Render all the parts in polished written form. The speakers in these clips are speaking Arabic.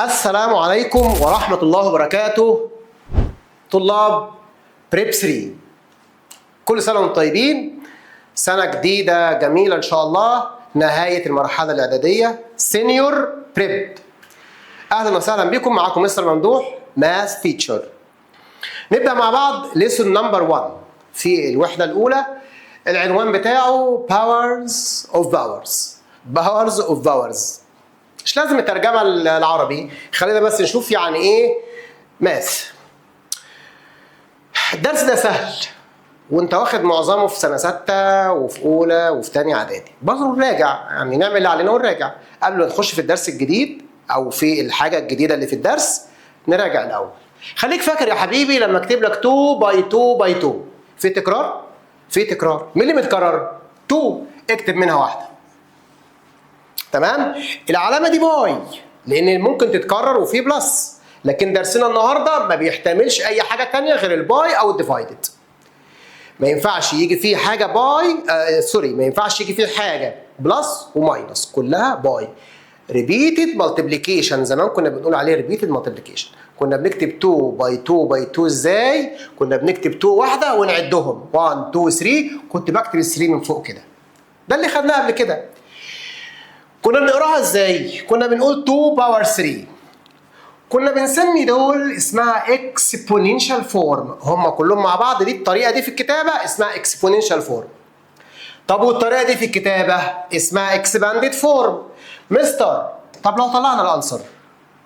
السلام عليكم ورحمة الله وبركاته. طلاب بريب 3، كل سنة وانتم طيبين. سنة جديدة جميلة إن شاء الله، نهاية المرحلة الإعدادية سينيور بريب. أهلا وسهلا بكم، معكم مستر ممدوح ماث تيتشر. نبدأ مع بعض ليسون نمبر 1 في الوحدة الأولى. العنوان بتاعه Powers of Powers. مش لازم الترجمة العربي، خلينا بس نشوف يعني ايه ماث. الدرس ده سهل وانت واخد معظمه في سنة 6 وفي أولى وفي تانية إعدادي. برضه نراجع، يعني نعمل اللي علينا ونراجع قبل ما نخش في الدرس الجديد أو في الحاجة الجديدة اللي في الدرس. نراجع الأول. خليك فاكر يا حبيبي لما اكتب لك 2 باي 2 باي 2 في تكرار؟ في تكرار. مين اللي متكرر؟ 2، اكتب منها واحدة. تمام؟ العلامة دي باي لأن ممكن تتكرر وفي بلس، لكن درسنا النهارده ما بيحتملش أي حاجة تانية غير الباي أو الديفايدد. ما ينفعش يجي فيه حاجة باي ما ينفعش يجي فيه حاجة بلس وماينس، كلها باي. ريبيتد مالتيبليكيشن، زمان كنا بنقول عليه ريبيتد مالتيبليكيشن. كنا بنكتب 2 باي 2 باي 2 ازاي؟ كنا بنكتب 2 واحدة ونعدهم 1 2 3، كنت بكتب ال 3 من فوق كده. ده اللي خدناه قبل كده. كنا بنقراها ازاي؟ كنا بنقول 2 باور 3. كنا بنسمي دول اسمها اكسبوننشال فورم، هم كلهم مع بعض. دي الطريقه دي في الكتابه اسمها اكسبوننشال فورم. طب والطريقه دي في الكتابه اسمها اكسباندد فورم. مستر، طب لو طلعنا الانسر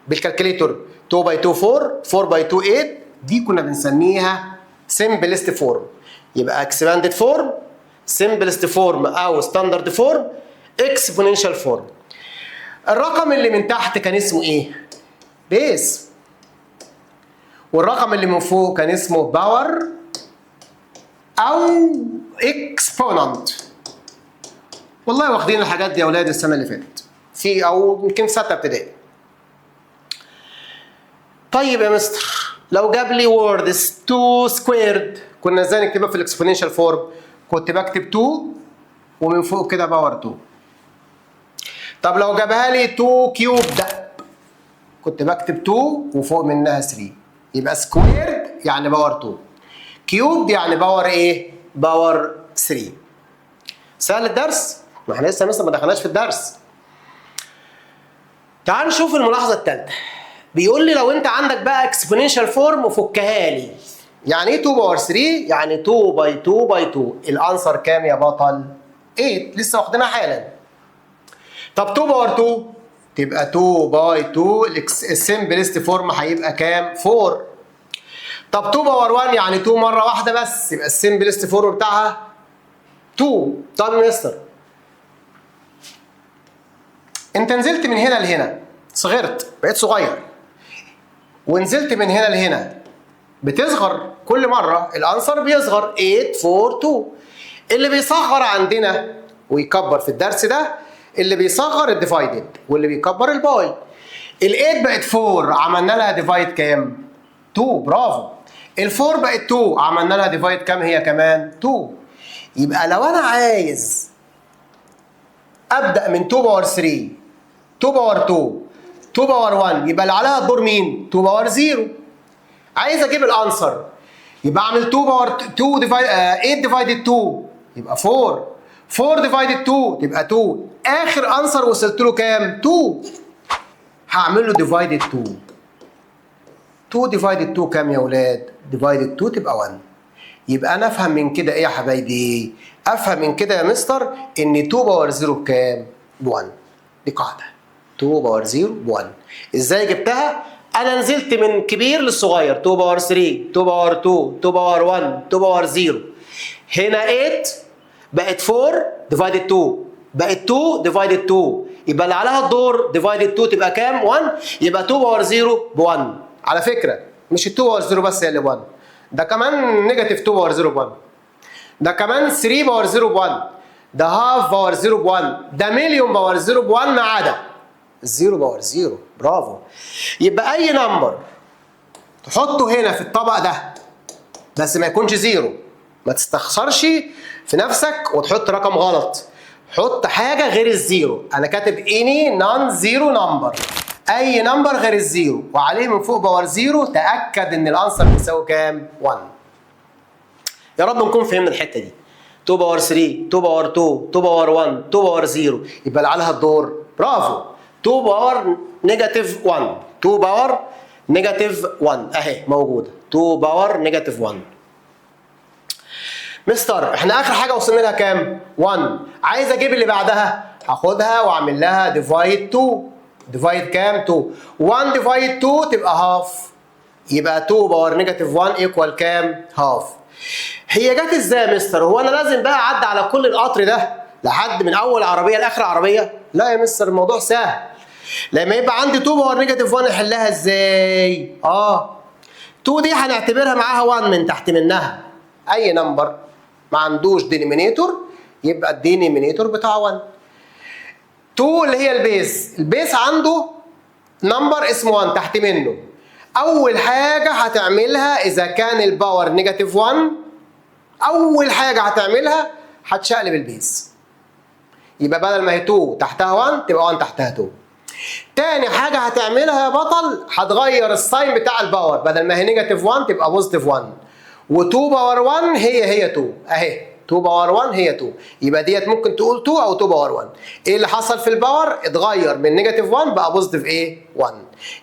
بالكالكوليتور 2 باي 2 4، 4 باي 2 8، دي كنا بنسميها سمبلست فورم. يبقى اكسباندد فورم، سمبلست فورم او ستاندرد فورم، اكسبوننشال فورم. الرقم اللي من تحت كان اسمه ايه؟ بيس. والرقم اللي من فوق كان اسمه باور او اكسبوننت. والله واخدين الحاجات دي يا اولاد السنه اللي فاتت في او يمكن 6 ابتدائي. طيب يا مستر، لو جاب لي ووردز 2 سكويرد كنا ازاي نكتبها في الاكسبوننشال فورم؟ كنت بكتب 2 ومن فوق كده باور 2. طب لو جابها لي 2 كيوبد كنت بكتب 2 وفوق منها 3. يبقى سكويرد يعني باور 2، كيوبد يعني باور ايه؟ باور 3. سهل الدرس؟ ما احنا لسه ما دخلناش في الدرس. تعال نشوف الملاحظه الثالثه. بيقول لي لو انت عندك بقى اكسبوننشال فورم وفكها لي. يعني ايه 2 باور 3؟ يعني 2 باي 2 باي 2. الانسر كام يا بطل؟ 8، لسه واخدينها حالا. طب 2 باور 2 تبقى 2 باي 2، السمبلست فورم هيبقى كام؟ 4. طب 2 باور 1 يعني 2 مره واحده بس، يبقى السمبلست فورم بتاعها 2. طب يا مستر، انت نزلت من هنا لهنا، صغرت بقيت صغير، ونزلت من هنا لهنا بتصغر كل مره، الانسر بيصغر 8 4 2. اللي بيصغر عندنا ويكبر في الدرس ده اللي بيصغر الديفايدد واللي بيكبر الباي. ال8 بقت 4 عملنا لها ديفايد كام؟ 2. برافو. ال4 بقت 2 عملنا لها ديفايد كام هي كمان؟ 2. يبقى لو انا عايز ابدا من 2 باور 3، 2 باور 2، 2 باور 1، يبقى اللي عليها الدور مين؟ 2 باور 0. عايز اجيب الانسر يبقى اعمل 2 باور 2 ديفايد 8 ديفايدد 2 يبقى 4. 4 ديفايدد 2 تبقى 2. اخر انسر وصلت له كام؟ 2. هعمل له ديفايدد 2. 2 ديفايدد 2 كام يا اولاد؟ ديفايدد 2 تبقى 1. يبقى انا افهم من كده ايه يا حبايبي؟ افهم من كده يا مستر ان 2 باور 0 بكام؟ ب 1. دي قاعده. 2 باور 0 ب 1. ازاي جبتها؟ انا نزلت من كبير للصغير، 2 باور 3، 2 باور 2، 2 باور 1، 2 باور 0. هنا 8 بقت 4 ديفايدد 2 بقت 2 ديفايدد 2، يبقى اللي عليها الدور ديفايدد 2 تبقى كام؟ 1. يبقى 2 باور 0 ب 1. على فكره مش ال 2 باور 0 بس هي اللي ب 1، ده كمان نيجاتيف 2 باور 0 ب 1، ده كمان 3 باور 0 ب 1، ده هاف باور 0 ب 1، ده مليون باور 0 ب 1 ما عدا الزيرو باور 0. برافو. يبقى اي نمبر تحطه هنا في الطبق ده بس ما يكونش 0، ما تستخسرش في نفسك وتحط رقم غلط. حط حاجه غير الزيرو. انا كاتب اني نون زيرو نمبر، اي نمبر غير الزيرو وعليه من فوق باور زيرو تاكد ان الانسر بيساوي كام؟ 1. يا رب نكون فهمنا الحته دي. 2 باور 3، 2 باور 2، 2 باور 1، 2 باور 0، يبقى اللي عليها الدور برافو 2 باور نيجاتيف 1، 2 باور نيجاتيف 1 اهي موجوده 2 باور نيجاتيف 1. مستر احنا اخر حاجه وصلنا لها كام؟ 1. عايز اجيب اللي بعدها هاخدها واعمل لها ديفايد 2. ديفايد كام؟ 2. 1 ديفايد 2 تبقى هاف، يبقى 2 باور نيجاتيف 1 ايكوال كام؟ هاف. هي جت ازاي يا مستر؟ هو انا لازم بقى اعدي على كل القطر ده لحد من اول عربيه لاخر عربيه؟ لا يا مستر الموضوع سهل. لما يبقى عندي 2 باور نيجاتيف 1 احلها ازاي؟ 2 دي هنعتبرها معاها 1 من تحت منها. اي نمبر ما عندوش دينومينيتور يبقى الدينومينيتور بتاعه 1. 2 اللي هي البيز، البيز عنده نمبر اسمه 1 تحت منه. اول حاجه هتعملها اذا كان الباور نيجاتيف 1، اول حاجه هتعملها هتشقلب البيز، يبقى بدل ما هي 2 تحتها 1 تبقى 1 تحتها 2. تاني حاجه هتعملها يا بطل هتغير الساين بتاع الباور، بدل ما هي نيجاتيف 1 تبقى بوزيتيف 1، و2 باور 1 هي 2 اهي 2 باور 1 هي 2، يبقى ديت ممكن تقول 2 او 2 باور 1. ايه اللي حصل في الباور؟ اتغير من نيجاتيف 1 بقى بوزيتيف 1.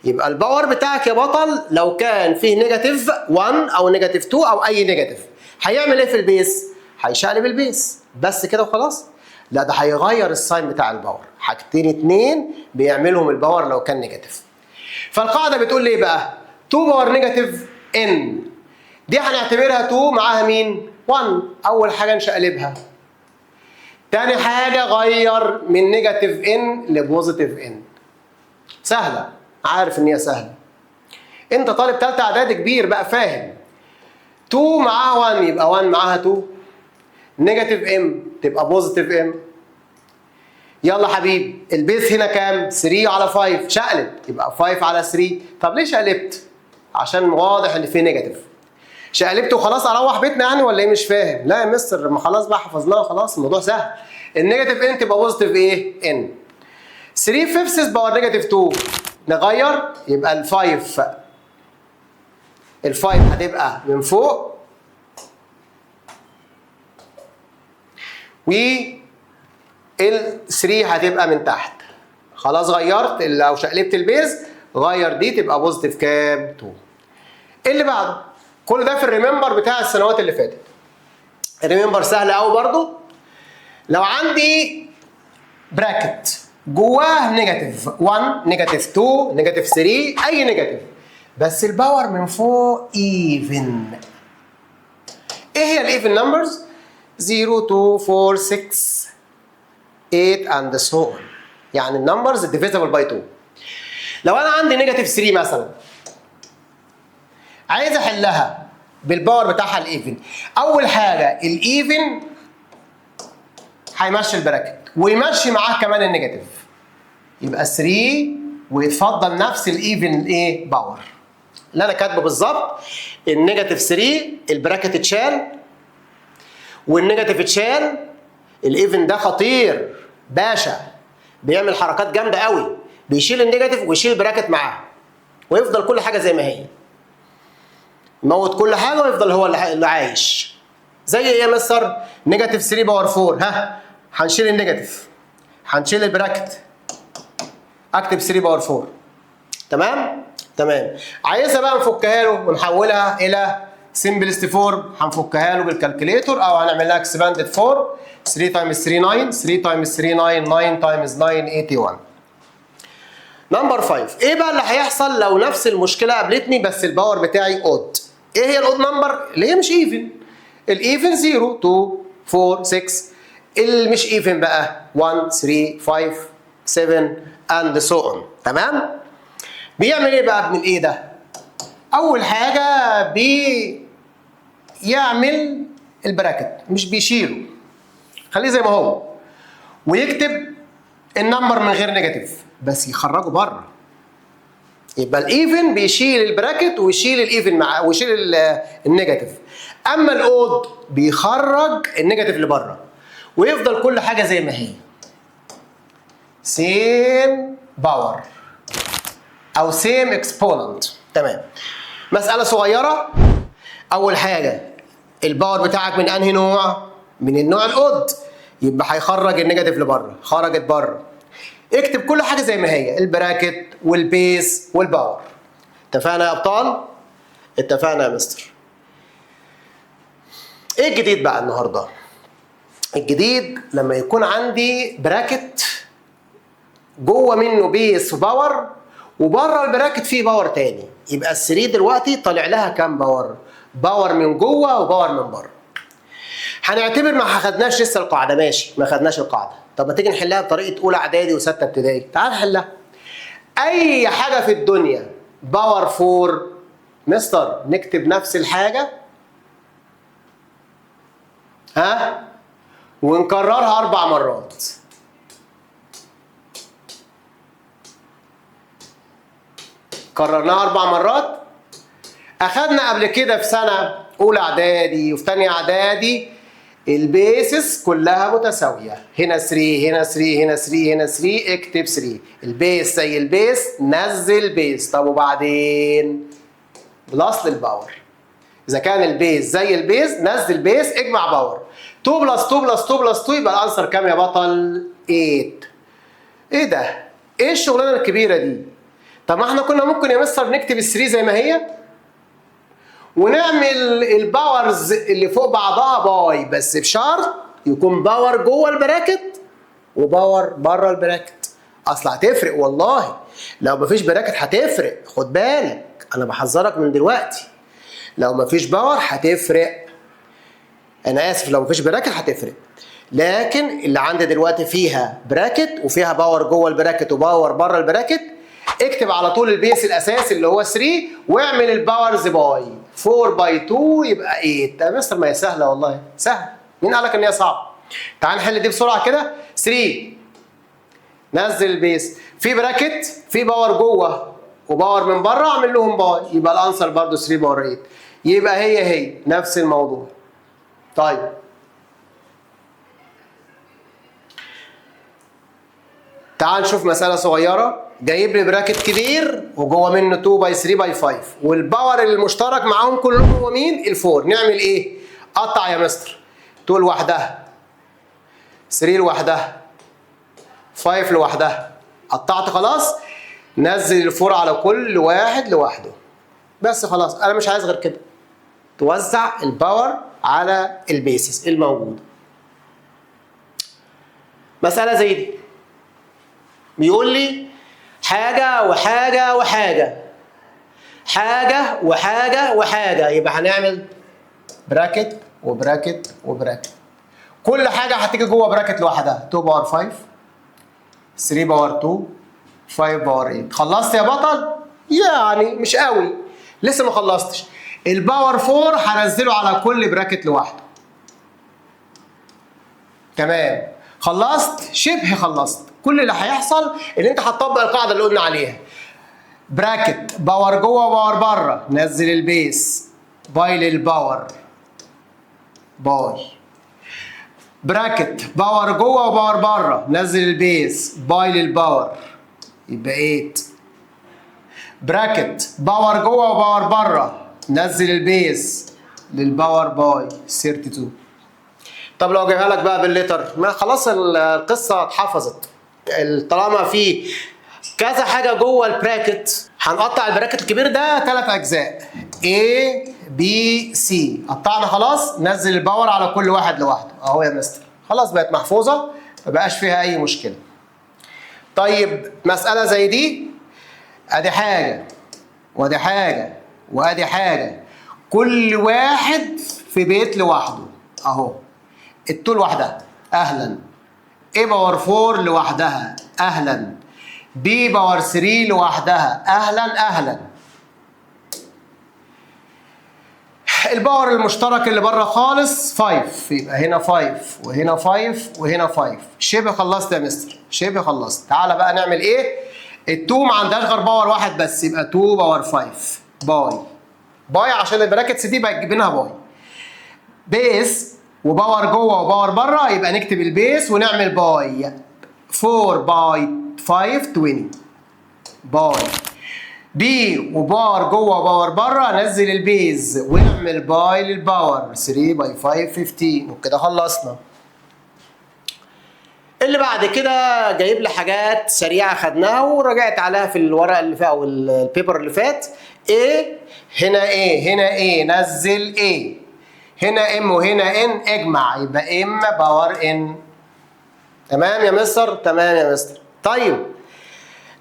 يبقى الباور بتاعك يا بطل لو كان فيه نيجاتيف 1 او نيجاتيف 2 او اي نيجاتيف هيعمل ايه في البيس؟ هيشقلب البيس بس كده وخلاص؟ لا ده هيغير الساين بتاع الباور. حاجتين اتنين بيعملهم الباور لو كان نيجاتيف. فالقاعده بتقول لي ايه بقى؟ 2 باور نيجاتيف ان دي هنعتبرها 2 معاها مين؟ 1. اول حاجه نشقلبها. تاني حاجه غير من نيجاتيف ان لبوزيتيف ان. سهله، عارف ان هي سهله. انت طالب ثالثه اعدادي كبير بقى فاهم. 2 معاها 1 يبقى 1 معاها 2. نيجاتيف ام تبقى بوزيتيف ام. يلا حبيبي البيس هنا كام؟ 3 على 5 شقلب يبقى 5 على 3. طب ليه شقلبت؟ عشان واضح ان في نيجاتيف. شقلبت وخلاص اروح بيتنا يعني ولا ايه؟ مش فاهم. لا يا مستر ما خلاص بقى حفظناها خلاص الموضوع سهل. النيجاتيف ان تبقى بوزيتيف ايه؟ ان. 3 فيفثs باور نيجاتيف 2 نغير يبقى ال5 هتبقى من فوق وال3 هتبقى من تحت. خلاص غيرت لو شقلبت البيز غير دي تبقى بوزيتيف كام؟ 2. اللي بعده كل ده في الريمبر بتاع السنوات اللي فاتت. الريمبر سهل قوي برضو. لو عندي براكت جواه نيجاتيف 1 نيجاتيف 2 نيجاتيف 3 اي نيجاتيف بس الباور من فوق ايفن. ايه هي الايفن نمبرز؟ 0 2 4 6 8 اند سو اون. يعني النمبرز ديفيزبل باي 2. لو انا عندي نيجاتيف 3 مثلا عايز احلها بالباور بتاعها الايفن. اول حاجه الايفن هيمشي البراكت ويمشي معاه كمان النيجاتيف يبقى 3 ويتفضل نفس الايفن ايه؟ باور اللي انا كاتبه بالظبط. النيجاتيف 3 البراكت اتشال والنيجاتيف اتشال. الايفن ده خطير باشا، بيعمل حركات جامده قوي، بيشيل النيجاتيف ويشيل البراكت معاه ويفضل كل حاجه زي ما هي. يموت كل حاجه ويفضل هو اللي عايش. زي ايه يا مستر؟ نيجاتيف 3 باور 4 هنشيل النيجاتيف هنشيل البراكت اكتب 3 باور 4. تمام. عايزها بقى نفكها له ونحولها الى سمبلست فورم. هنفكها له بالكالكوليتور او هنعمل لها اكسباندد فورم. 3 تايمز 3 9 3 تايمز 3 9 9 تايمز 9 81. نمبر 5 ايه بقى اللي هيحصل لو نفس المشكله قابلتني بس الباور بتاعي اود؟ ايه هي الاود نمبر؟ اللي هي مش ايفن. الايفن 0 2 4 6. اللي مش ايفن بقى 1 3 5 7 اند سو اون. تمام؟ بيعمل ايه بقى ابن الايه ده؟ اول حاجه بيعمل البراكت مش بيشيله، خليه زي ما هو ويكتب النمبر من غير نيجاتيف بس يخرجه بره. يبقى الايفن بيشيل البراكت ويشيل الايفن معاه ويشيل النيجاتيف. اما الاود بيخرج النيجاتيف اللي بره ويفضل كل حاجه زي ما هي. سيم باور. او سيم اكسبوننت. تمام. مساله صغيره. اول حاجه الباور بتاعك من انهي نوع؟ من النوع الاود، يبقى هيخرج النيجاتيف لبره. خرجت بره، اكتب كل حاجه زي ما هي، البراكت والبيس والباور. اتفقنا يا ابطال؟ اتفقنا يا مستر. ايه الجديد بقى النهارده؟ الجديد لما يكون عندي براكت جوه منه بيس وباور، وبره البراكت فيه باور تاني، يبقى ال3 دلوقتي طالع لها كام باور؟ باور من جوه وباور من بره. هنعتبر ما خدناش لسه القاعده، ماشي، ما خدناش القاعده. طب ما تيجي نحلها بطريقه اولى اعدادي وسته ابتدائي. تعال نحلها. اي حاجه في الدنيا باور 4 مستر نكتب نفس الحاجه ونكررها 4 مرات. كررناها 4 مرات. اخدنا قبل كده في سنه اولى اعدادي وفي ثانيه اعدادي البيسز كلها متساويه، هنا 3 هنا 3 هنا 3 هنا 3، اكتب 3. البيس زي البيس نزل بيس. طب وبعدين بلس للباور. اذا كان البيس زي البيس نزل بيس، اجمع باور. 2 بلس 2 بلس 2 بلس 2 يبقى الانسر كام يا بطل؟ 8. ايه ده؟ ايه الشغلانه الكبيره دي؟ طب ما احنا كنا ممكن يا مستر نكتب ال3 زي ما هي ونعمل الباورز اللي فوق بعضها باي، بس بشرط يكون باور جوه البراكت وباور بره البراكت. اصل هتفرق والله، لو مفيش براكت هتفرق، خد بالك انا بحذرك من دلوقتي. لو مفيش باور هتفرق، انا اسف، لو مفيش براكت هتفرق. لكن اللي عندي دلوقتي فيها براكت وفيها باور جوه البراكت وباور بره البراكت، اكتب على طول البيس الاساسي اللي هو 3 واعمل الباورز باي. 4 باي 2 يبقى 8. ده يا مستر ما هي سهله والله، سهله. مين قال لك ان هي صعبه؟ تعال نحل دي بسرعه كده. 3 نزل البيس، في براكت في باور جوه وباور من بره، اعمل لهم باي، يبقى الانسر برضه 3 باور 8. يبقى هي نفس الموضوع. طيب تعال نشوف مسألة صغيرة. جايب لي براكت كبير وجوه منه 2 باي 3 باي 5، والباور المشترك معاهم كلهم هو مين؟ ال4. نعمل ايه؟ قطع يا مستر. 2 لوحدها، 3 لوحدها، 5 لوحدها. قطعت خلاص؟ نزل ال4 على كل واحد لوحده. بس خلاص، انا مش عايز غير كده. توزع الباور على البيسز الموجوده. مسألة زي دي بيقول لي حاجة وحاجة وحاجة، حاجة وحاجة وحاجة، يبقى هنعمل براكت وبراكت وبراكت. كل حاجة هتيجي جوه براكت لوحدها. 2 باور 5، 3 باور 2، 5 باور 8. خلصت يا بطل؟ يعني مش قوي، لسه ما خلصتش. الباور 4 هنزله على كل براكت لوحده. تمام، خلصت؟ شبه خلصت. كل اللي هيحصل ان انت هتطبق القاعده اللي قلنا عليها. براكت باور جوه وباور بره، نزل البيس باي للباور باي. براكت باور جوه وباور بره، نزل البيس باي للباور، يبقى 8. براكت باور جوه وباور بره، نزل البيس للباور باي 32. طب لو جايبها لك بقى بالليتر، ما خلاص القصه اتحفظت. طالما في كذا حاجه جوه البراكت، هنقطع البراكت الكبير ده 3 اجزاء A B C. قطعنا خلاص، نزل الباور على كل واحد لوحده اهو يا مستر. خلاص بقت محفوظه، ما بقاش فيها اي مشكله. طيب مساله زي دي، ادي حاجه وادي حاجه وادي حاجه، كل واحد في بيت لوحده اهو. ال2 لوحدها اهلا، A باور 4 لوحدها اهلا، B باور 3 لوحدها اهلا اهلا. الباور المشترك اللي بره خالص 5، يبقى هنا 5 وهنا 5 وهنا 5. شبه خلصت يا مستر، شبه خلصت. تعالى بقى نعمل ايه؟ ال2 ما عندهاش غير باور واحد بس، يبقى 2 باور 5 باي باي، عشان البراكتس دي بجيب لها باي. بيس وباور جوه وباور بره، يبقى نكتب البيس ونعمل باي. 4 باي 5 20 باي. بي وباور جوه وباور بره، نزل البيز واعمل باي للباور 3 باي 5 15 وكده خلصنا. اللي بعد كده جايب لي حاجات سريعه خدناها وراجعت عليها في الورق اللي فات او البيبر اللي فات. ايه هنا ايه هنا ايه، نزل ايه، هنا ام وهنا ان، اجمع يبقى ام باور ان. تمام يا مستر؟ تمام يا مستر. طيب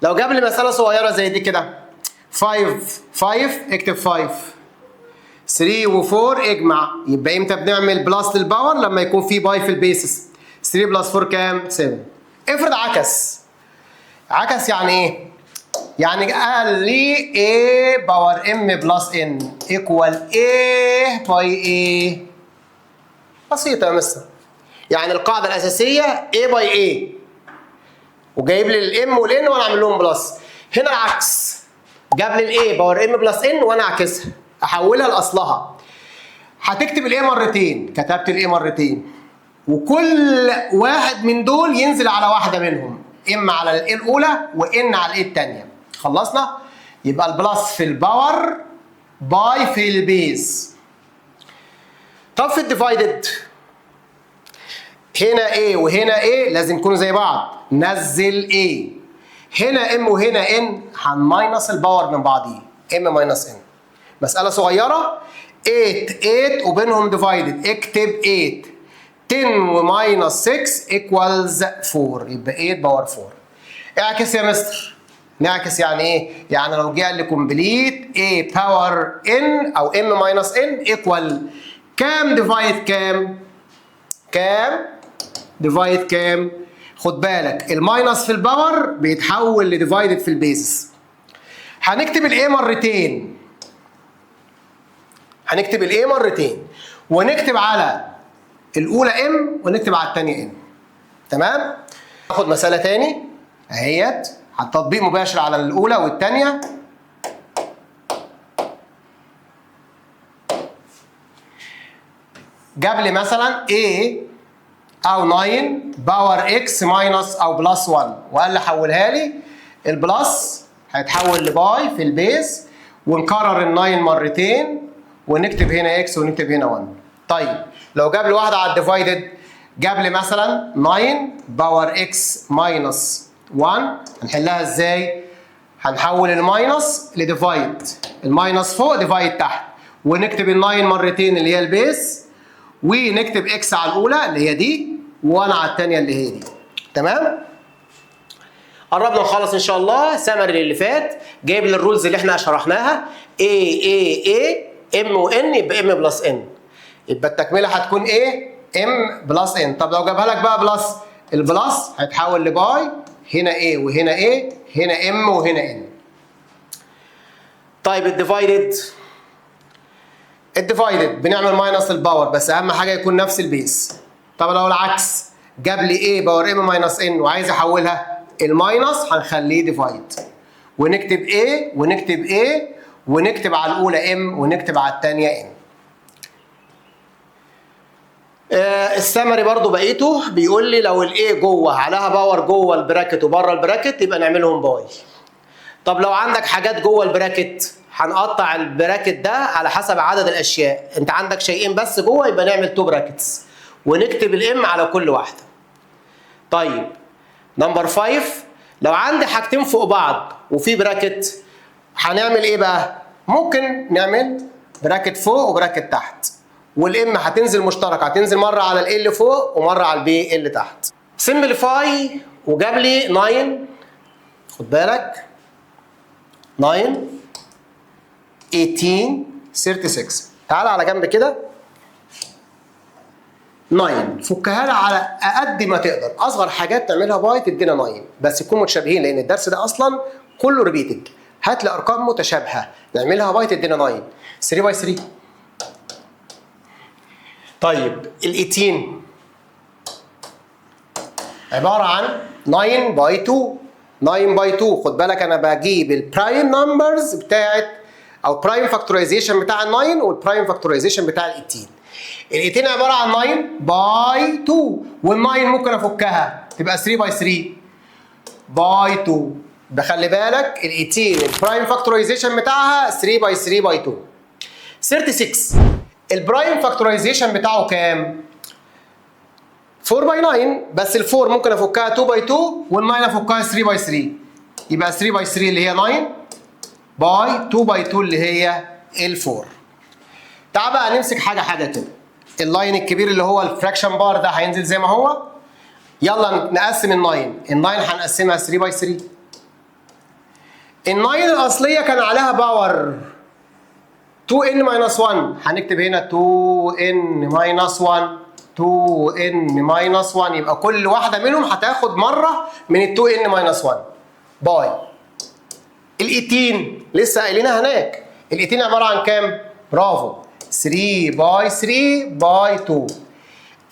لو جاب لي مساله صغيره زي دي كده 5 اكتب 5 3 و4 اجمع، يبقى امتى بنعمل بلس للباور؟ لما يكون في باي في البيسز. 3 بلس 4 كام؟ 7. افرض عكس. عكس يعني ايه؟ يعني قال لي A باور M بلس N ايكوال A باي A. بسيطة يا مستر. يعني القاعدة الأساسية A باي A وجايب لي الام والان وانا اعمل لهم بلس. هنا العكس، جاب لي الاي باور ام بلس ان وانا اعكسها احولها لاصلها. هتكتب الاي مرتين، كتبت الاي مرتين وكل واحد من دول ينزل على واحده منهم، ام على الاي الاولى وان على الاي الثانيه. خلصنا؟ يبقى البلس في الباور باي في البيز. طب في الديفايدد هنا A وهنا A لازم يكونوا زي بعض، نزل A. هنا M وهنا N هنماينس الباور من بعضيه، M ماينس N. مسألة صغيرة 8 وبينهم ديفايدد، اكتب 8 10 وماينس 6 ايكوالز 4 يبقى 8 باور 4. اعكس يا مستر. نعكس يعني ايه؟ يعني لو جه لي كومبليت A باور N او M ماينس N ايكوال كام ديفايد كام؟ كام؟ ديفايد كام؟ خد بالك الماينس في الباور بيتحول لديفايدد في البيزس. هنكتب الايه مرتين. هنكتب الايه مرتين ونكتب على الاولى ام ونكتب على الثانيه ام. تمام؟ ناخد مساله تاني اهيت، التطبيق مباشر على الاولى والثانيه. جاب لي مثلا A او 9 باور اكس ماينس او بلس 1 وقال لي حولها لي. البلس هيتحول لباي في البيز ونكرر ال 9 مرتين ونكتب هنا اكس ونكتب هنا 1. طيب لو جاب لي واحده على الديفايدد، جاب لي مثلا 9 باور اكس ماينس 1، هنحلها ازاي؟ هنحول الماينس لديفايد، الماينس فوق ديفايد تحت، ونكتب ال 9 مرتين اللي هي البيز، ونكتب اكس على الاولى اللي هي دي و1 على الثانيه اللي هي دي. تمام؟ قربنا نخلص ان شاء الله. سمري اللي فات جايب لي الرولز اللي احنا شرحناها A M وN يبقى M بلس N، يبقى التكمله هتكون M بلس N. طب لو جابها لك بقى بلس، البلس هيتحول لباي، هنا A وهنا A، هنا M وهنا N. طيب الديفايدد بنعمل ماينس الباور بس اهم حاجه يكون نفس البيس. طب لو العكس جاب لي A باور M ماينس N وعايز احولها، الماينس هنخليه ديفايد ونكتب A ونكتب A ونكتب على الاولى M ونكتب على الثانيه N. السمري برضو بقيته بيقول لي لو الاي جوه عليها باور جوه البراكت وبره البراكت يبقى نعملهم باي. طب لو عندك حاجات جوه البراكت هنقطع البراكت ده على حسب عدد الاشياء. انت عندك شيئين بس جوه يبقى نعمل 2 براكتس ونكتب الام على كل واحده. طيب نمبر 5 لو عندي حاجتين فوق بعض وفي براكت هنعمل ايه بقى؟ ممكن نعمل براكت فوق وبراكت تحت، والام هتنزل مشتركه، هتنزل مره على ال اللي فوق ومره على البي اللي تحت. سمبليفاي وجاب لي 9، خد بالك 9 18 36. تعال على جنب كده 9 فكها لها على قد ما تقدر، اصغر حاجات تعملها باي تدينا 9 بس يكونوا متشابهين لان الدرس ده اصلا كله ريبيتد. هات لي ارقام متشابهه نعملها باي تدينا 9. 3 باي 3. طيب ال 18 عباره عن 9 باي 2. 9 باي 2 خد بالك انا بجيب البرايم نمبرز بتاعت او برايم فاكتورايزيشن بتاع ال 9 والبرايم فاكتورايزيشن بتاع ال 18. ال 18 عباره عن 9 باي 2 وال 9 ممكن افكها تبقى 3 باي 3 باي 2 بخلي بالك ال 18 البرايم فاكتورايزيشن بتاعها 3 باي 3 باي 2. 36 البرايم فاكتورايزيشن بتاعه كام؟ 4 باي 9 بس ال 4 ممكن افكها 2 باي 2 وال 9 افكها 3 باي 3 يبقى 3 باي 3 اللي هي 9 باي 2 باي 2 اللي هي ال 4. تعال بقى نمسك حاجه حاجه كده. اللاين الكبير اللي هو الفراكشن بار ده هينزل زي ما هو. يلا نقسم ال 9. ال 9 هنقسمها 3 باي 3. ال 9 الاصليه كان عليها باور 2n-1 هنكتب هنا 2n-1 2n-1 يبقى كل واحده منهم هتاخد مره من ال 2n-1 باي ال 18 لسه قايلينها هناك. ال 18 عباره عن كام؟ برافو 3 باي 3 باي 2.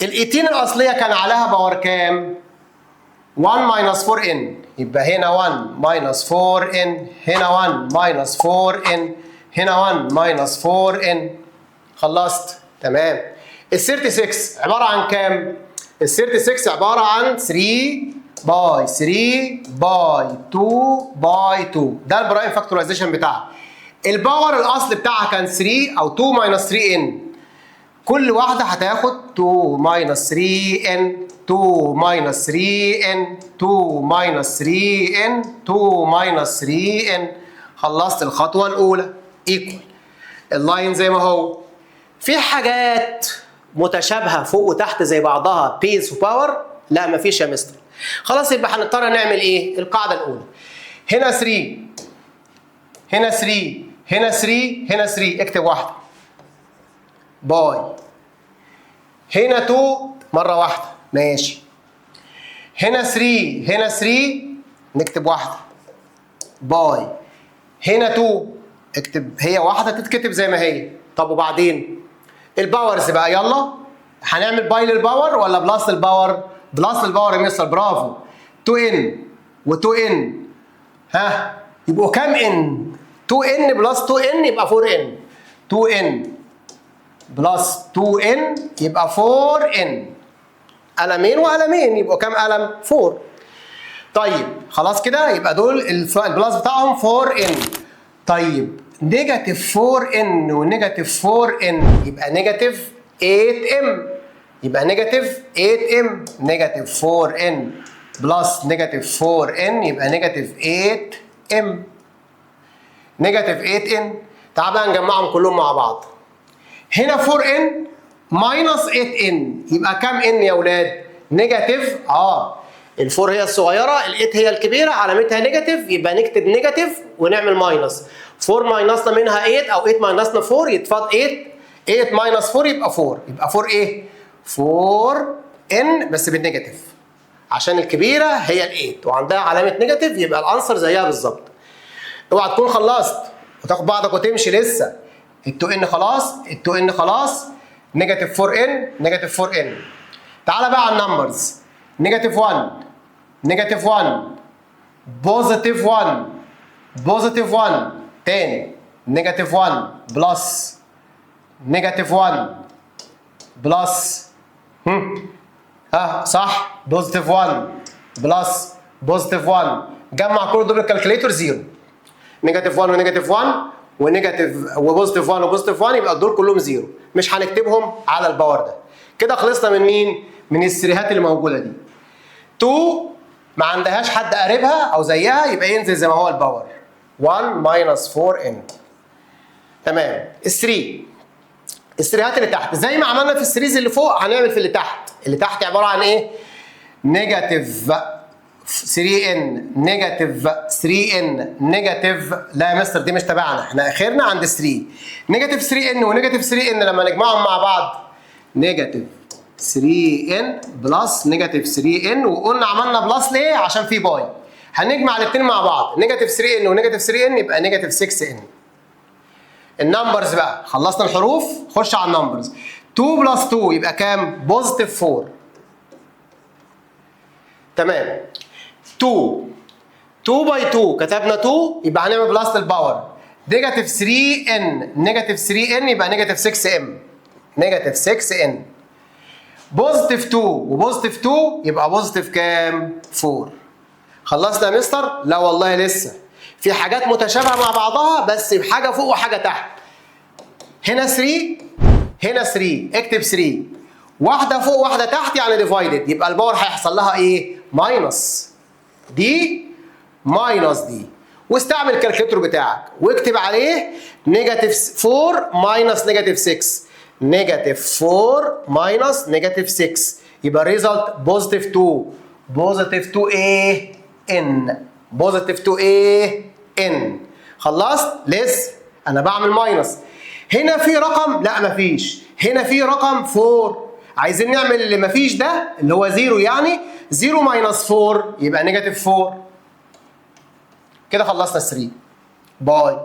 ال 18 الاصليه كان عليها باور كام؟ 1 - 4n يبقى هنا 1 - 4n هنا 1 - 4n هنا 1 - 4n. خلصت؟ تمام. ال 36 عباره عن كام؟ ال 36 عباره عن 3 باي 3 باي 2 باي 2 ده البرايم فاكتورايزيشن بتاعها. الباور الاصل بتاعها كان 3 او 2 - 3n كل واحده هتاخد 2 - 3n 2 - 3n 2 - 3n 2 - 3n. خلصت الخطوه الاولى. ايكوال اللاين زي ما هو. في حاجات متشابهه فوق وتحت زي بعضها بيس وباور؟ لا مفيش يا مستر. خلاص يبقى هنضطر نعمل ايه؟ القاعده الاولى. هنا 3 هنا 3 هنا 3 هنا 3 اكتب واحده باي. هنا 2 مره واحده ماشي. هنا 3 هنا 3 نكتب واحده باي. هنا 2 اكتب هي واحده تتكتب زي ما هي. طب وبعدين الباورز بقى يلا هنعمل باي للباور ولا بلس للباور؟ بلس للباور يا مستر برافو. 2n و2n ها يبقوا كام ان؟ 2n بلس 2n يبقى 4n 2n بلس 2n يبقى 4n قلمين وقلمين يبقوا كام قلم؟ 4. طيب خلاص كده يبقى دول البلس بتاعهم 4n. طيب نيجاتيف 4n ونيجاتيف 4n يبقى نيجاتيف 8m يبقى نيجاتيف 8m نيجاتيف 4n بلس نيجاتيف 4n يبقى نيجاتيف 8m نيجاتيف 8n. تعال بقى نجمعهم كلهم مع بعض. هنا 4n ماينس 8n يبقى كام ان يا اولاد؟ نيجاتيف ال4 هي الصغيره ال8 هي الكبيره علامتها نيجاتيف يبقى نكتب نيجاتيف ونعمل ماينس. 4 ماينسنا منها 8 او 8 ماينسنا 4 يتفضل 8 ماينس 4 يبقى 4 يبقى 4 ايه؟ 4n بس بالنيجاتيف عشان الكبيره هي ال8 وعندها علامه نيجاتيف يبقى الانسر زيها بالظبط. اوعى تكون خلصت وتاخد بعضك وتمشي لسه. ال2n خلاص ال2n خلاص نيجاتيف 4n نيجاتيف 4n. تعالى بقى على النمبرز. نيجاتيف 1 نيجاتيف 1 بوزيتيف 1 بوزيتيف 1 تاني نيجاتيف 1 بلس نيجاتيف 1 بلس صح بوزيتيف 1 بلس بوزيتيف 1 جمع كل دول الكالكوليتور زيرو. نيجاتيف 1 ونيجاتيف 1 ونيجاتيف وبوزيتيف 1 وبوزيتيف 1 يبقى دول كلهم زيرو مش هنكتبهم على الباور ده. كده خلصنا من مين؟ من السريهات اللي موجوده دي. 2 ما عندهاش حد قريبها او زيها يبقى ينزل زي ما هو الباور 1 ماينس 4n. تمام. السريهات اللي تحت زي ما عملنا في السريز اللي فوق هنعمل في اللي تحت. اللي تحت عباره عن ايه؟ نيجاتيف 3n نيجاتيف 3n نيجاتيف لا يا مستر دي مش تبعنا احنا اخرنا عند 3. نيجاتيف 3n ونيجاتيف 3n لما نجمعهم مع بعض نيجاتيف 3n بلس نيجاتيف 3n وقلنا عملنا بلس ليه؟ عشان في باي. هنجمع الاثنين مع بعض نيجاتيف 3n ونيجاتيف 3n يبقى نيجاتيف 6n. النمبرز بقى خلصنا الحروف خش على النمبرز. 2 بلس 2 يبقى كام؟ بوزيتيف 4. تمام. 2 باي 2 كتبنا 2 يبقى هنعمل بلس للباور نيجاتيف 3n نيجاتيف 3n يبقى نيجاتيف 6m نيجاتيف 6n. بوزيتيف 2 وبوزيتيف 2 يبقى بوزيتيف كام؟ 4. خلصنا يا مستر؟ لا والله لسه. في حاجات متشابهه مع بعضها بس بحاجه فوق وحاجه تحت. هنا 3 هنا 3 اكتب 3 واحده فوق واحده تحت يعني ديفايدد، يبقى الباور هيحصل لها ايه؟ ماينس دي ماينس دي، واستعمل الكالكوليتور بتاعك واكتب عليه نيجاتيف 4 ماينس نيجاتيف 6. نيجاتيف 4 ماينس نيجاتيف 6 يبقى الريزلت بوزيتيف 2. بوزيتيف 2 ايه؟ ان. بوزيتيف 2 ايه؟ ان. خلصت؟ لسه انا بعمل ماينس. هنا في رقم؟ لا مفيش. هنا في رقم 4. عايزين نعمل اللي مفيش ده اللي هو 0 يعني 0 ماينس 4 يبقى نيجاتيف 4. كده خلصنا 3. باي.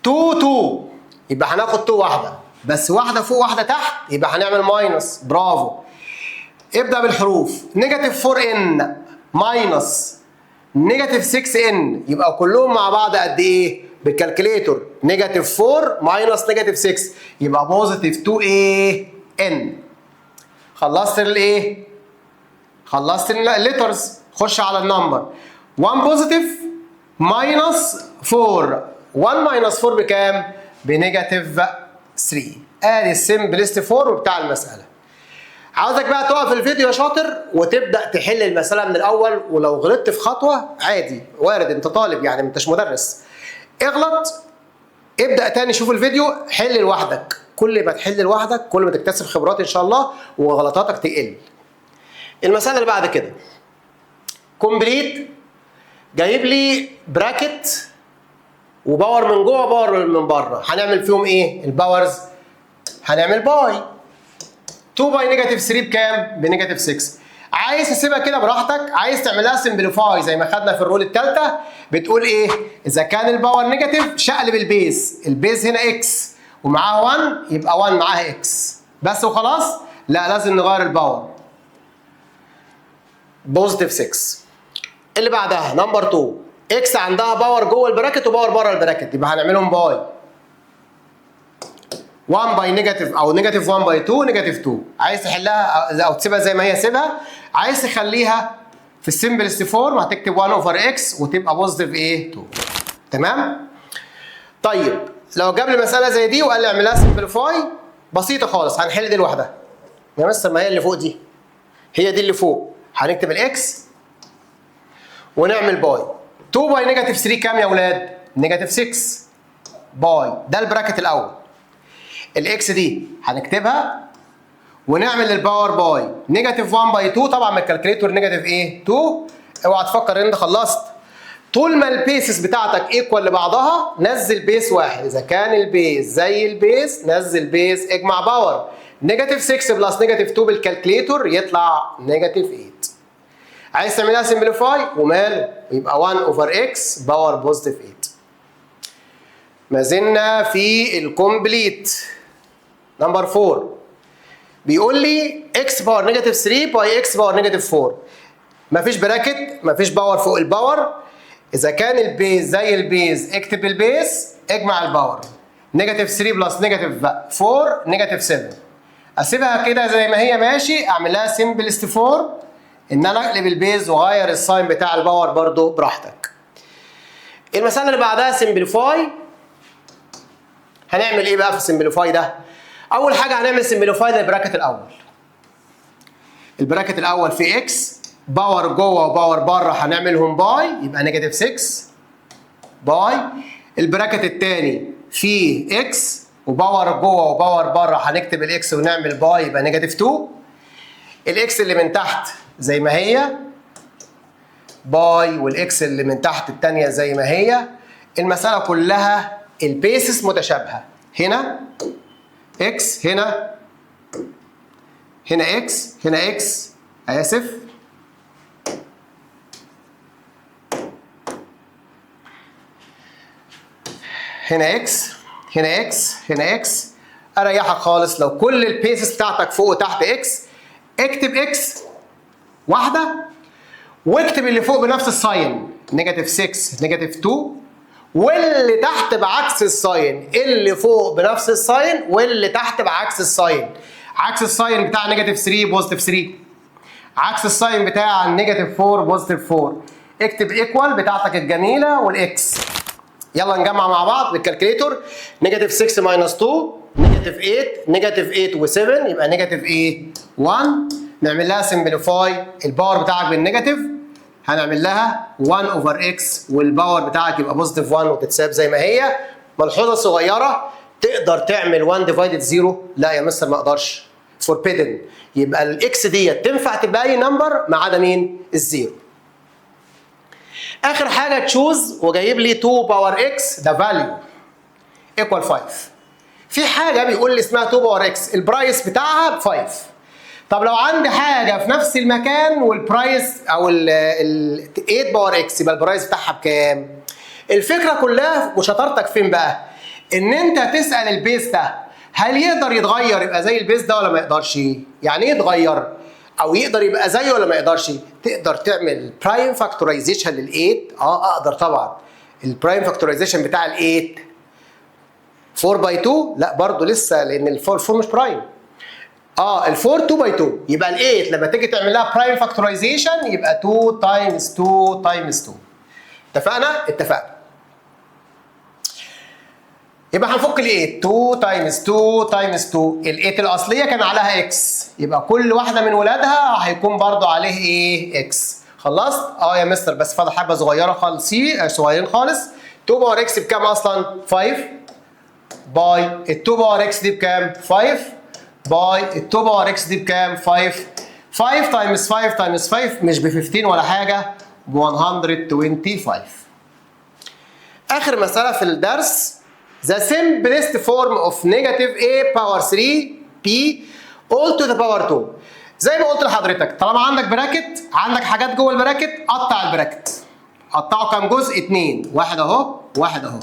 2 2 يبقى هناخد 2 واحده بس واحده فوق واحده تحت يبقى هنعمل ماينس. برافو. ابدا بالحروف. نيجاتيف 4 ان ماينس نيجاتيف 6 ان يبقى كلهم مع بعض قد ايه؟ بالكالكوليتور نيجاتيف 4 ماينس نيجاتيف 6 يبقى بوزيتيف 2 ايه؟ ان. خلصت الايه؟ خلصت الليترز. خش على النمبر. 1 بوزيتيف ماينس 4. 1 ماينس 4 بكام؟ بنيجاتيف 3. ادي السمبلست فورم بتاع المساله. عاوزك بقى تقف الفيديو يا شاطر وتبدا تحل المساله من الاول، ولو غلطت في خطوه عادي وارد، انت طالب يعني ما انتش مدرس. اغلط ابدا تاني شوف الفيديو حل لوحدك. كل ما تحل لوحدك كل ما تكتسب خبرات ان شاء الله وغلطاتك تقل. المساله اللي بعد كده كومبليت. جايب لي براكت وباور من جوه باور من بره. هنعمل فيهم ايه؟ الباورز هنعمل باي. 2 باي نيجاتيف 3 بكام؟ بنيجاتيف 6. عايز تسيبها كده براحتك، عايز تعملها سمبليفاي زي ما خدنا في الرول الثالثه. بتقول ايه؟ اذا كان الباور نيجاتيف شقلب البيز. البيز هنا اكس ومعاها 1 يبقى 1 معاها اكس بس وخلاص؟ لا لازم نغير الباور. بوزيتيف 6. اللي بعدها نمبر 2 اكس عندها باور جوه البراكت وباور بره البراكت يبقى هنعملهم باي. 1 باي نيجاتيف او نيجاتيف 1 باي 2 نيجاتيف 2. عايز تحلها او تسيبها زي ما هي سيبها. عايز تخليها في السمبلست فورم هتكتب 1 اوفر اكس وتبقى بوزيتيف ايه؟ 2. تمام؟ طيب لو جاب لي مساله زي دي وقال لي اعملها سمبليفاي بسيطه خالص. هنحل دي لوحدها يا مستر. ما هي اللي فوق دي هي دي اللي فوق. هنكتب الاكس ونعمل باي. 2 باي نيجاتيف 3 كام يا اولاد؟ نيجاتيف 6 باي. ده البراكت الاول. الاكس دي هنكتبها ونعمل الباور باي. نيجاتيف 1 باي 2 طبعا من الكالكوليتور نيجاتيف ايه؟ 2. اوعى تفكر ان انت خلصت. طول ما البيسز بتاعتك ايكوال لبعضها نزل بيس واحد. اذا كان البيس زي البيس نزل بيس اجمع باور. نيجاتيف 6 بلس نيجاتيف 2 بالكالكوليتور يطلع نيجاتيف 8. عايز تعملها سمبليفاي وماله؟ يبقى 1 اوفر اكس باور بوزيتيف 8. ما زلنا في الكومبليت. نمبر 4 بيقول لي اكس باور نيجاتيف 3 باي اكس باور نيجاتيف 4. مفيش براكت مفيش باور فوق الباور. اذا كان البيز زي البيز اكتب البيز اجمع الباور. نيجاتيف 3 بلس نيجاتيف 4 نيجاتيف 7. اسيبها كده زي ما هي ماشي. اعمل لها سمبلست فورم ان انا اقلب البيز واغير الساين بتاع الباور برضو براحتك. المساله اللي بعدها سمبليفاي. هنعمل ايه بقى في السمبليفاي ده؟ اول حاجه هنعمل سمبليفاي للبراكت الاول. البراكت الاول فيه اكس باور جوه وباور بره هنعملهم باي يبقى نيجاتيف 6 باي. البراكت الثاني فيه اكس وباور جوه وباور بره هنكتب الاكس ونعمل باي يبقى نيجاتيف 2. الاكس اللي من تحت زي ما هي باي والاكس اللي من تحت الثانيه زي ما هي. المساله كلها البيسس متشابهه. هنا اكس هنا اكس هنا اكس اسف هنا اكس هنا اكس هنا اكس. اريحك خالص لو كل البيسز بتاعتك فوق وتحت اكس اكتب اكس واحده واكتب اللي فوق بنفس الساين. نيجاتيف 6 نيجاتيف 2 واللي تحت بعكس الساين. اللي فوق بنفس الساين واللي تحت بعكس الساين. عكس الساين بتاع نيجاتيف 3 بوزيتيف 3. عكس الساين بتاع النيجاتيف 4 بوزيتيف 4. اكتب ايكوال بتاعتك الجميله والاكس. يلا نجمع مع بعض بالكالكليتور. نيجاتيف 6 ماينس 2 نيجاتيف 8 نيجاتيف 8 و7 يبقى نيجاتيف ايه 1. نعمل لها سمبليفاي الباور بتاعك بالنيجاتيف هنعمل لها 1 اوفر اكس والباور بتاعك يبقى بوزيتيف 1 وتتساب زي ما هي. ملحوظه صغيره، تقدر تعمل 1 ديفايدد 0؟ لا يا مستر ما اقدرش، فوربيدن. يبقى الاكس ديت تنفع تبقى اي نمبر ما عدا مين؟ الزيرو. اخر حاجه تشوز وجايب لي 2 باور اكس ده فاليو ايكوال 5. في حاجه بيقول لي اسمها 2 باور اكس البرايس بتاعها ب 5. طب لو عندي حاجه في نفس المكان والبرايس او ال 8 باور اكس يبقى البرايس بتاعها بكام؟ الفكره كلها وشطارتك فين بقى؟ ان انت تسال البيس ده هل يقدر يتغير يبقى زي البيس ده ولا ما يقدرش؟ يعني ايه يتغير؟ او يقدر يبقى زيه ولا ما يقدرش؟ تقدر تعمل برايم فاكتورايزيشن لل8؟ اقدر طبعا. البرايم فاكتورايزيشن بتاع ال8 4 باي 2 لا برضه لسه لان ال4 مش برايم. ال4 2 باي 2 يبقى ال8 لما تيجي تعمل لها برايم فاكتورايزيشن يبقى 2 تايمز 2 تايمز 2. اتفقنا؟ اتفقنا. يبقى هنفك ال8 2 تايمز 2 تايمز 2. ال8 الاصليه كان عليها اكس يبقى كل واحده من ولادها هيكون برضو عليه ايه؟ اكس. خلصت؟ يا مستر بس فاضل حبه صغيره خالص صغيرين خالص. 2 باور اكس بكام اصلا؟ 5 باي ال 2 باور اكس دي بكام؟ 5 باي ال 2 باور اكس دي بكام؟ 5. 5 تايمز 5 تايمز 5 مش ب 15 ولا حاجه، ب 125. اخر مساله في الدرس the simplest form of negative a power 3 b all to the power 2. زي ما قلت لحضرتك طالما عندك براكت عندك حاجات جوه البراكت قطع البراكت. قطعه كام جزء؟ 2. واحد اهو واحد اهو.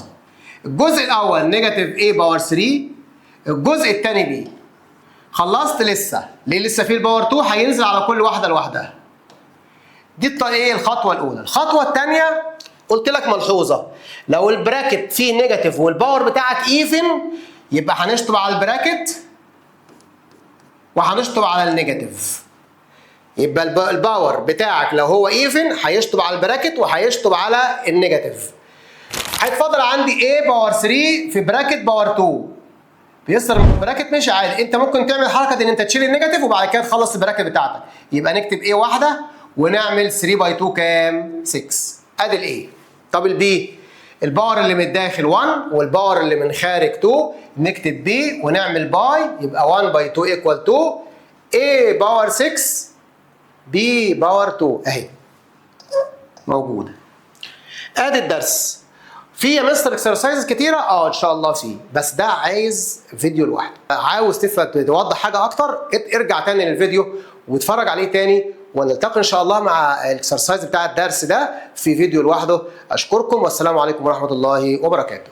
الجزء الاول نيجاتيف a باور 3، الجزء الثاني b. خلصت؟ لسه. ليه لسه في الباور 2؟ هينزل على كل واحده لوحدها. دي ايه الخطوه الاولى. الخطوه الثانيه قلت لك ملحوظه، لو البراكت فيه نيجاتيف والباور بتاعك ايفن يبقى هنشطب على البراكت وهنشطب على النيجاتيف. يبقى الباور بتاعك لو هو ايفن هيشطب على البراكت وهيشطب على النيجاتيف. هيتفضل عندي A باور 3 في براكت باور 2. بيصدر البراكت ماشي عادي. انت ممكن تعمل الحركه دي ان انت تشيل النيجاتيف وبعد كده تخلص البراكت بتاعتك. يبقى نكتب A واحده ونعمل 3 باي 2 كام؟ 6. ادي الاي. طب البي الباور اللي من الداخل 1 والباور اللي من خارج 2 نكتب بي ونعمل باي يبقى 1 باي 2 ايكوال 2 A باور 6 B باور 2 اهي موجوده. ادي الدرس. في يا مستر اكسرسايزز كتيره؟ ان شاء الله في، بس ده عايز فيديو لوحده. عاوز توضح حاجه اكتر ارجع تاني للفيديو واتفرج عليه تاني، ونلتقي ان شاء الله مع الاكسرسايز بتاع الدرس ده في فيديو لوحده. اشكركم والسلام عليكم ورحمه الله وبركاته.